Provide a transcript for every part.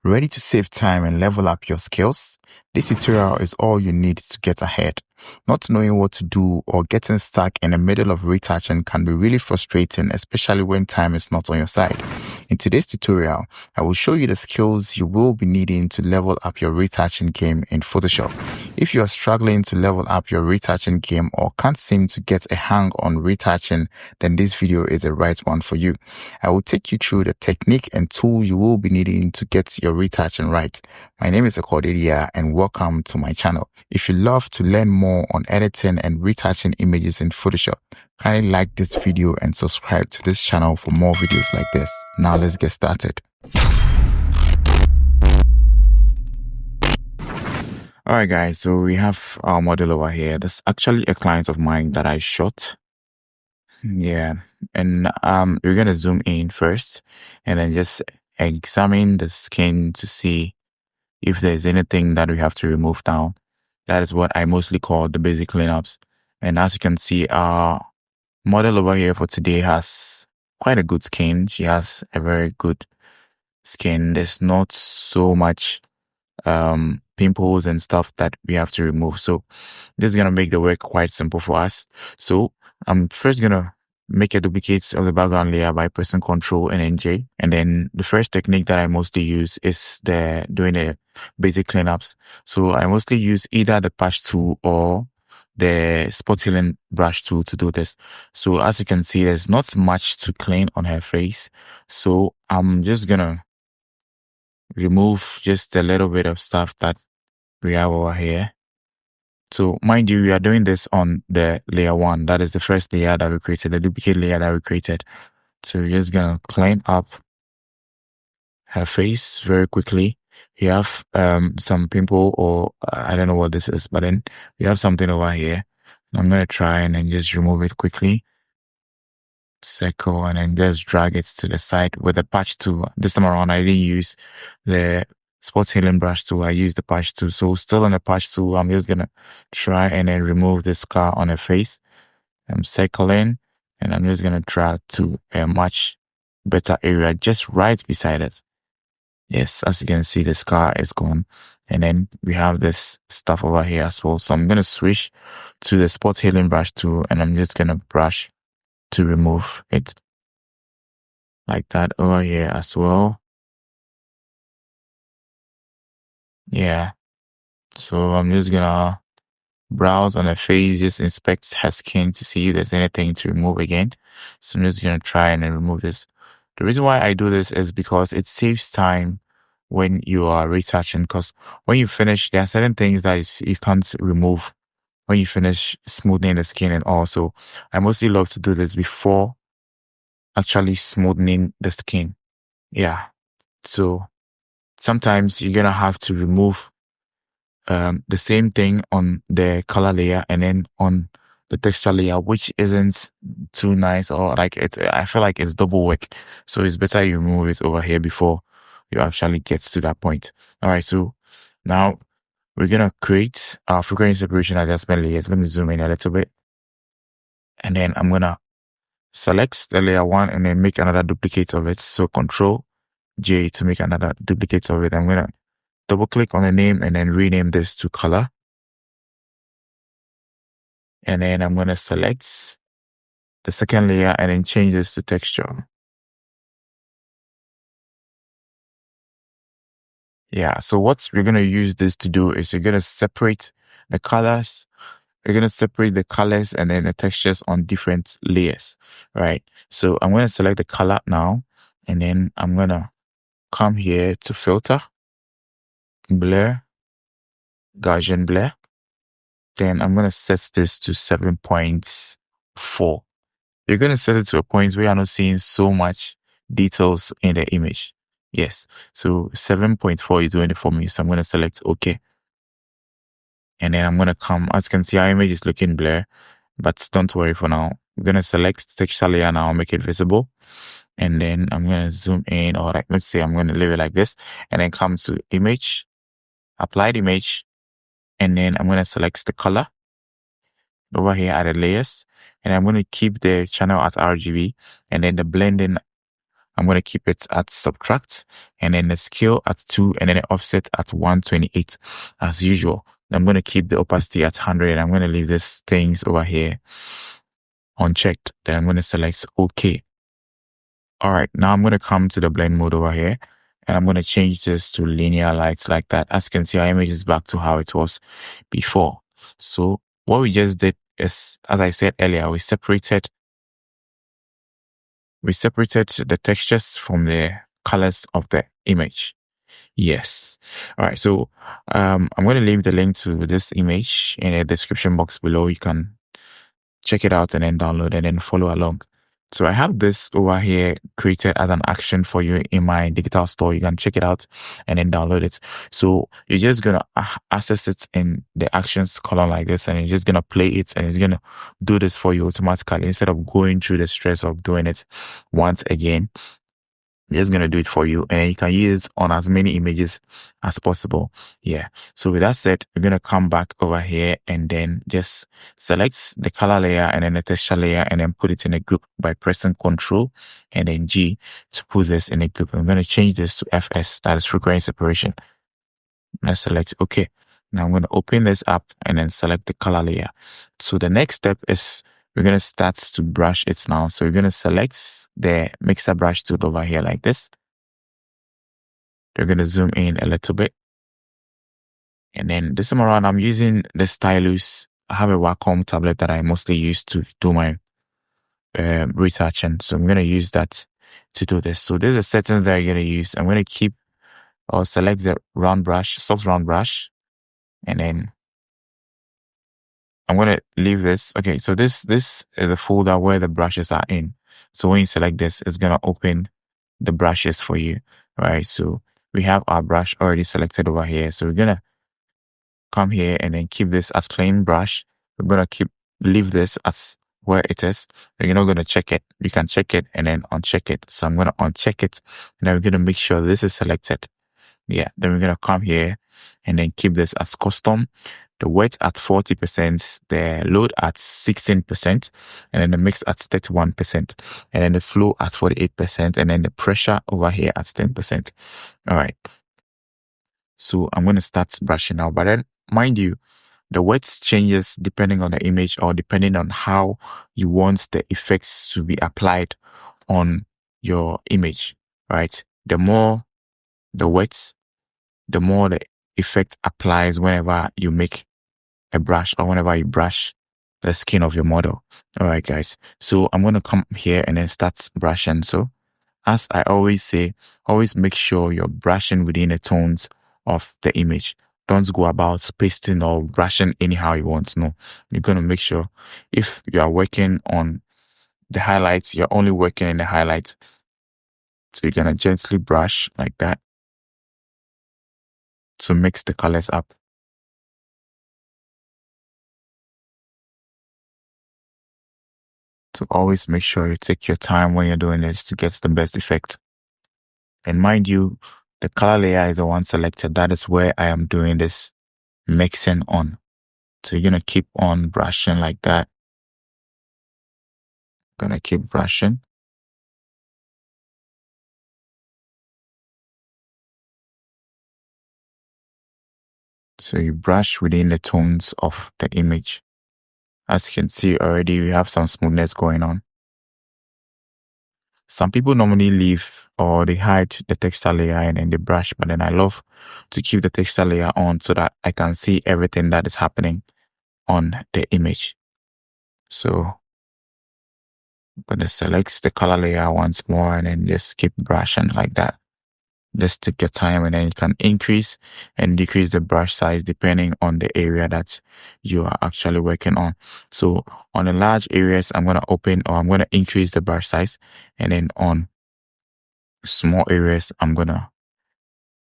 Ready to save time and level up your skills? This tutorial is all you need to get ahead. Not knowing what to do or getting stuck in the middle of retouching can be really frustrating, especially when time is not on your side. In today's tutorial, I will show you the skills you will be needing to level up your retouching game in Photoshop. If you are struggling to level up your retouching game or can't seem to get a hang on retouching, then this video is the right one for you. I will take you through the technique and tool you will be needing to get your retouching right. My name is Akordedia and welcome to my channel. If you love to learn more on editing and retouching images in Photoshop, kindly like this video and subscribe to this channel for more videos like this. Now let's get started. Alright guys, so we have our model over here. That's actually a client of mine that I shot. Yeah, and we're gonna zoom in first and then just examine the skin to see if there's anything that we have to remove now. That is what I mostly call the basic cleanups. And as you can see, our model over here for today has quite a good skin. She has a very good skin. There's not so much pimples and stuff that we have to remove. So this is gonna make the work quite simple for us. So I'm first gonna make a duplicate of the background layer by pressing Ctrl and NJ. And then the first technique that I mostly use is doing the basic cleanups. So I mostly use either the patch tool or the spot healing brush tool to do this. So as you can see, there's not much to clean on her face. So I'm just gonna remove just a little bit of stuff that we have over here. So mind you, we are doing this on the layer 1. That is the first layer that we created, the duplicate layer that we created. So we're just gonna clean up her face very quickly. You have some pimple, or I don't know what this is, but then we have something over here. I'm gonna try and then just remove it quickly. Circle and then just drag it to the side with the patch tool. This time around I didn't use the spot healing brush tool, I used the patch tool. So still on the patch tool, I'm just gonna try and then remove the scar on her face. I'm circling and I'm just gonna drag to a much better area just right beside it. Yes, as you can see, the scar is gone. And then we have this stuff over here as well. So I'm gonna switch to the spot healing brush tool and I'm just gonna brush to remove it like that over here as well. Yeah, so I'm just gonna browse on her face, just inspect her skin to see if there's anything to remove again. So I'm just gonna try and then remove this. The reason why I do this is because it saves time when you are retouching, because when you finish, there are certain things that you can't remove when you finish smoothing the skin. And also I mostly love to do this before actually smoothing the skin. Yeah, so sometimes you're gonna have to remove the same thing on the color layer and then on the texture layer, which isn't too nice, or like I feel like it's double work. So it's better you remove it over here before you actually get to that point. All right, so now we're gonna create our frequency separation adjustment layers. Let me zoom in a little bit, and then I'm gonna select the layer 1 and then make another duplicate of it. So Ctrl J to make another duplicate of it. I'm gonna double click on the name and then rename this to color. And then I'm gonna select the second layer and then change this to texture. Yeah, so what we're gonna use this to do is we're gonna separate the colors. We're gonna separate the colors and then the textures on different layers, right? So I'm gonna select the color now, and then I'm gonna come here to filter, blur, Gaussian blur. Then I'm gonna set this to 7.4. You're gonna set it to a point where you're not seeing so much details in the image. Yes, so 7.4 is doing it for me. So I'm gonna select OK. And then I'm gonna come, as you can see, our image is looking blur, but don't worry for now. I'm gonna select the texture layer now, make it visible. And then I'm gonna zoom in, or like, let's say I'm gonna leave it like this, and then come to image, applied image, and then I'm gonna select the color over here at the layers, and I'm going to keep the channel at RGB, and then the blending I'm going to keep it at subtract, and then the scale at 2, and then the offset at 128 as usual. I'm going to keep the opacity at 100. I'm going to leave these things over here unchecked. Then I'm going to select OK. All right, now I'm going to come to the blend mode over here, and I'm going to change this to linear lights like that. As you can see, our image is back to how it was before. So what we just did is, as I said earlier, we separated the textures from the colors of the image. Yes. All right. So I'm going to leave the link to this image in the description box below. You can check it out and then download and then follow along. So I have this over here created as an action for you in my digital store. You can check it out and then download it. So you're just going to access it in the actions column like this, and you're just going to play it, and it's going to do this for you automatically instead of going through the stress of doing it once again. It's going to do it for you, and you can use it on as many images as possible. Yeah. So with that said, we're going to come back over here and then just select the color layer and then the texture layer, and then put it in a group by pressing Ctrl and then G to put this in a group. I'm going to change this to FS, that is frequency separation. Let's select OK. Now I'm going to open this up and then select the color layer. So the next step is we're going to start to brush it now. So we're going to select the mixer brush tool over here like this. We're going to zoom in a little bit. And then this time around, I'm using the stylus. I have a Wacom tablet that I mostly use to do my retouching. So I'm going to use that to do this. So there's a settings that I'm going to use. I'm going to keep or select the round brush, soft round brush. And then I'm going to leave this. Okay, so this is the folder where the brushes are in. So when you select this, it's going to open the brushes for you, right? So we have our brush already selected over here. So we're going to come here and then keep this as clean brush. We're going to leave this as where it is. You're not going to check it. You can check it and then uncheck it. So I'm going to uncheck it, and then we're going to make sure this is selected. Yeah, then we're going to come here and then keep this as custom. The weight at 40%, the load at 16%, and then the mix at 31%, and then the flow at 48%, and then the pressure over here at 10%. All right. So I'm going to start brushing now, but then mind you, the weight changes depending on the image or depending on how you want the effects to be applied on your image, right? The more the weight, the more the effect applies whenever you make a brush or whenever you brush the skin of your model. All right, guys. So I'm going to come here and then start brushing. So as I always say, always make sure you're brushing within the tones of the image. Don't go about pasting or brushing anyhow you want. No, you're going to make sure if you are working on the highlights, you're only working in the highlights. So you're going to gently brush like that to mix the colors up. So always make sure you take your time when you're doing this to get the best effect. And mind you, the color layer is the one selected. That is where I am doing this mixing on. So you're going to keep on brushing like that. Gonna keep brushing. So you brush within the tones of the image. As you can see already, we have some smoothness going on. Some people normally leave or they hide the texture layer and then they brush, but then I love to keep the texture layer on so that I can see everything that is happening on the image. So I'm gonna select the color layer once more and then just keep brushing like that. Just take your time, and then you can increase and decrease the brush size depending on the area that you are actually working on. So on the large areas, I'm going to increase the brush size, and then on small areas, I'm going to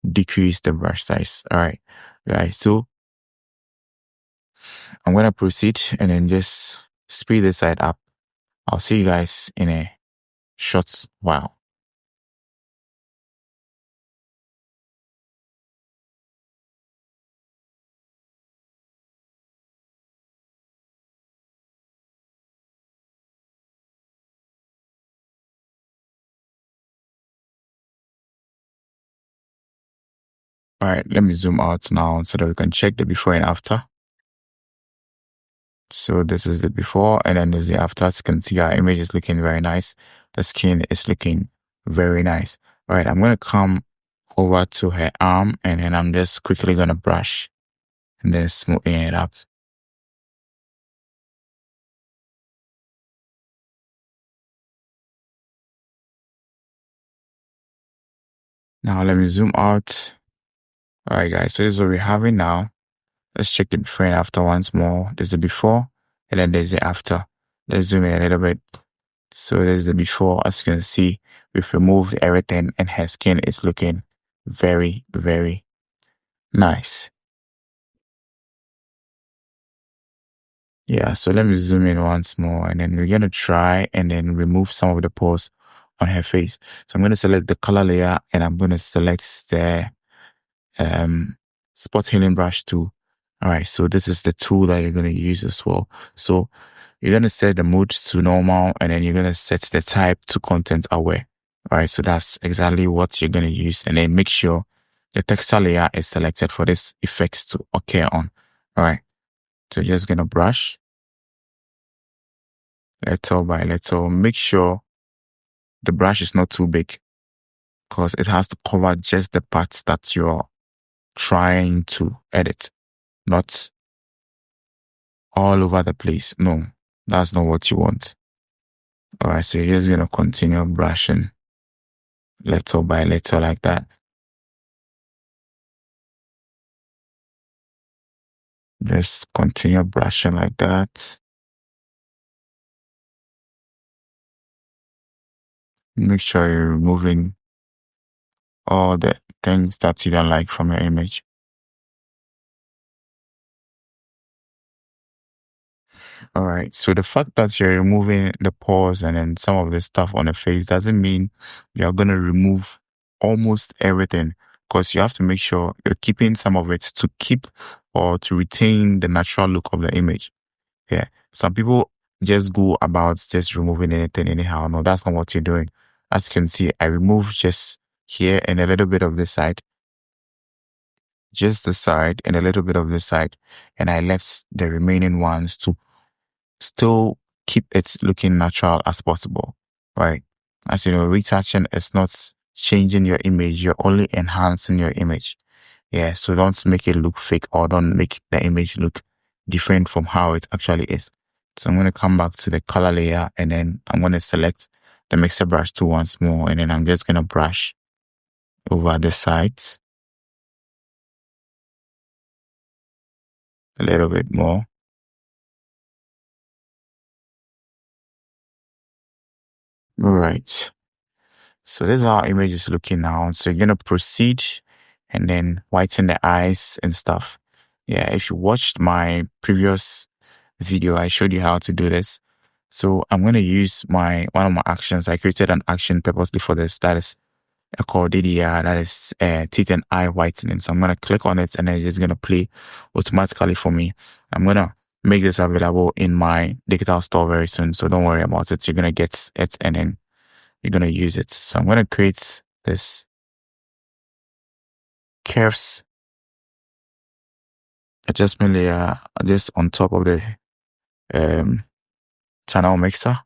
decrease the brush size. All right, guys. So I'm going to proceed and then just speed the side up. I'll see you guys in a short while. All right, let me zoom out now so that we can check the before and after. So this is the before and then there's the after. As you can see, our image is looking very nice. The skin is looking very nice. All right, I'm going to come over to her arm and then I'm just quickly going to brush and then smoothing it up. Now let me zoom out. All right, guys, so this is what we're having now. Let's check the before and after once more. There's the before and then there's the after. Let's zoom in a little bit. So there's the before. As you can see, we've removed everything and her skin is looking very, very nice. Yeah, so let me zoom in once more and then we're going to try and then remove some of the pores on her face. So I'm going to select the color layer and I'm going to select the spot healing brush tool. All right, so this is the tool that you're going to use as well. So you're going to set the mode to normal and then you're going to set the type to content aware. All right, so that's exactly what you're going to use. And then make sure the texture layer is selected for this effects to occur on. All right, so you're just going to brush little by little. Make sure the brush is not too big because it has to cover just the parts that you're trying to edit, not all over the place. No, that's not what you want. All right, so you're just going to continue brushing little by little like that. Just continue brushing like that. Make sure you're removing all the things that you don't like from your image. All right. So the fact that you're removing the pores and then some of the stuff on the face doesn't mean you're going to remove almost everything, because you have to make sure you're keeping some of it to keep or to retain the natural look of the image. Yeah. Some people just go about just removing anything anyhow. No, that's not what you're doing. As you can see, I removed just here and a little bit of this side, just the side and a little bit of this side. And I left the remaining ones to still keep it looking natural as possible, right? As you know, retouching is not changing your image. You're only enhancing your image. Yeah. So don't make it look fake or don't make the image look different from how it actually is. So I'm going to come back to the color layer and then I'm going to select the mixer brush tool once more. And then I'm just going to brush over the sides a little bit more. All right. So this is how our image is looking now. So you're going to proceed and then whiten the eyes and stuff. Yeah, if you watched my previous video, I showed you how to do this. So I'm going to use one of my actions. I created an action purposely for this. That is called DDR. That is teeth and eye whitening. So I'm going to click on it and then it's just going to play automatically for me. I'm going to make this available in my digital store very soon. So don't worry about it. You're going to get it and then you're going to use it. So I'm going to create this curves adjustment layer just on top of the channel mixer.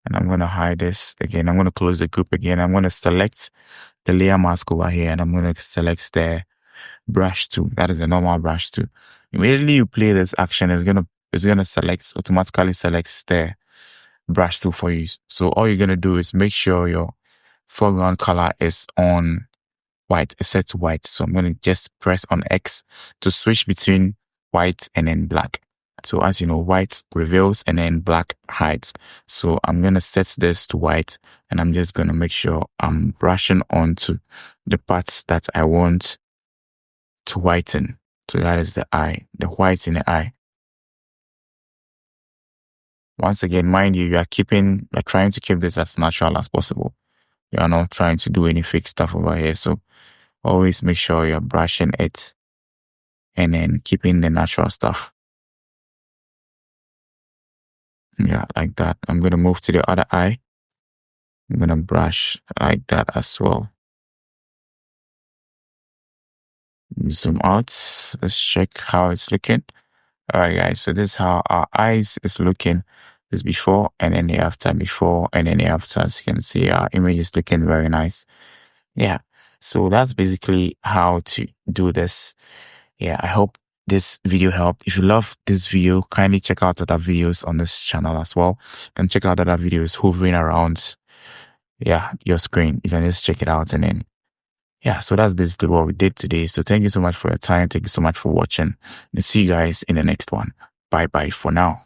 And I'm going to hide this again. I'm going to close the group again. I'm going to select the layer mask over here and I'm going to select the brush tool. That is the normal brush tool. Immediately you play this action, it's going to automatically selects the brush tool for you. So all you're going to do is make sure your foreground color is on white, it's set to white. So I'm going to just press on X to switch between white and then black. So as you know, white reveals and then black hides. So I'm going to set this to white and I'm just going to make sure I'm brushing onto the parts that I want to whiten. So that is the eye, the white in the eye. Once again, mind you, you're trying to keep this as natural as possible. You are not trying to do any fake stuff over here. So always make sure you're brushing it and then keeping the natural stuff. Yeah, like that. I'm going to move to the other eye. I'm going to brush like that as well. Zoom out. Let's check how it's looking. All right, guys. So this is how our eyes is looking. This before and then the after, before and then the after. As you can see, our image is looking very nice. Yeah. So that's basically how to do this. Yeah. I hope this video helped. If you love this video, kindly check out other videos on this channel as well. You can check out other videos hovering around, yeah, your screen. You can just check it out and then, yeah, so that's basically what we did today. So thank you so much for your time. Thank you so much for watching. And see you guys in the next one. Bye bye for now.